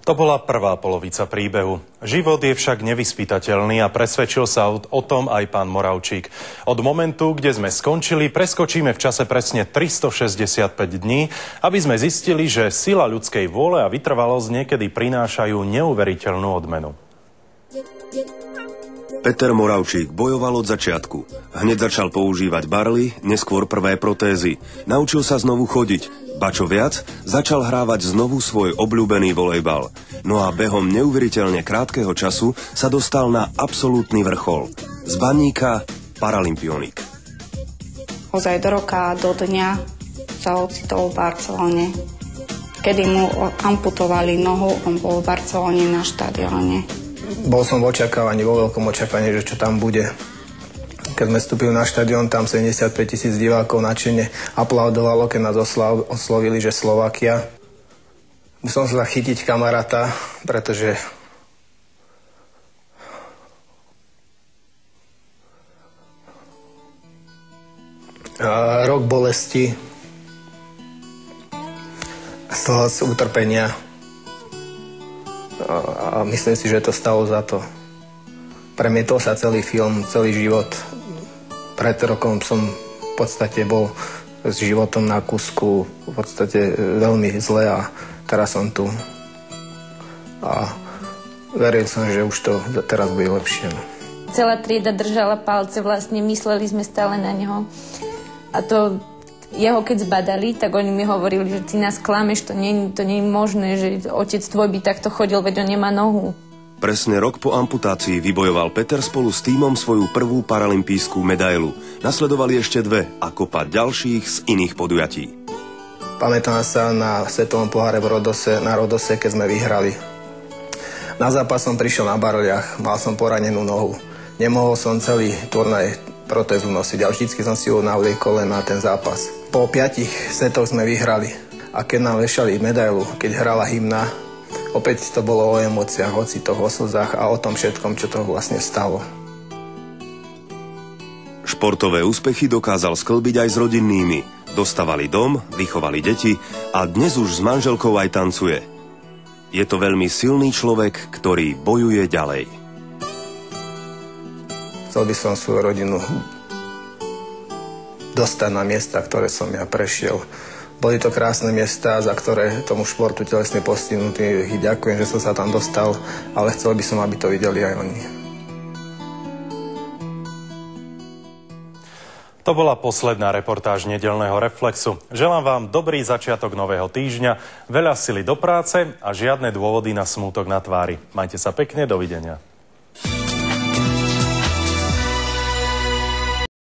To bola prvá polovica príbehu. Život je však nevyspytateľný a presvedčil sa o tom aj pán Moravčík. Od momentu, kde sme skončili, preskočíme v čase presne 365 dní, aby sme zistili, že sila ľudskej vôle a vytrvalosť niekedy prinášajú neuveriteľnú odmenu. Peter Moravčík bojoval od začiatku. Hneď začal používať barly, neskôr prvé protézy. Naučil sa znovu chodiť. Ba čo viac, začal hrávať znovu svoj obľúbený volejbal. No a behom neuveriteľne krátkeho času sa dostal na absolútny vrchol. Z baníka paralympionik. Ozaj do roka, do dňa sa ocitol v Barcelone. Kedy mu amputovali nohu, on bol v Barcelone na štadióne. Bol som v očakávaní, vo veľkom očakávaní, že čo tam bude. Keď sme vstúpili na štadión, tam 75 000 divákov nadšene aplaudovalo, keď nás oslovili, že Slovakia. Musel som sa chytiť kamaráta, pretože rok bolesti, z toho utrpenia. A myslím si, že to stalo za to. Premietol sa celý film, celý život. Pred rokom som v podstate bol s životom na kúsku v podstate veľmi zle a teraz som tu. A veril som, že už to teraz bude lepšie. Celá trieda držala palce, vlastne mysleli sme stále na neho. A to jeho keď zbadali, tak oni mi hovorili, že ty nás klameš, to nie je možné, že otec tvoj by takto chodil, veď on nemá nohu. Presne rok po amputácii vybojoval Peter spolu s tímom svoju prvú paralympijskú medailu. Nasledovali ešte dve a kopa ďalších z iných podujatí. Pamätám sa na svetovom poháre na Rodose, keď sme vyhrali. Na zápas som prišiel na barliach, mal som poranenú nohu. Nemohol som celý turnaj protézu nosiť a vždycky som si ho navliekol len na ten zápas. Po 5 setoch sme vyhrali a keď nám vešali medailu, keď hrala hymna, opäť to bolo o emóciách, o citoch, o slzách a o tom všetkom, čo to vlastne stalo. Športové úspechy dokázal sklbiť aj s rodinnými. Dostavali dom, vychovali deti a dnes už s manželkou aj tancuje. Je to veľmi silný človek, ktorý bojuje ďalej. Chcel by som svoju rodinu dostať na miesta, ktoré som ja prešiel. Boli to krásne miesta, za ktoré tomu športu telesne postihnutý ďakujem, že som sa tam dostal, ale chcel by som, aby to videli aj oni. To bola posledná reportáž nedeľného Reflexu. Želám vám dobrý začiatok nového týždňa, veľa sily do práce a žiadne dôvody na smútok na tvári. Majte sa pekne, dovidenia.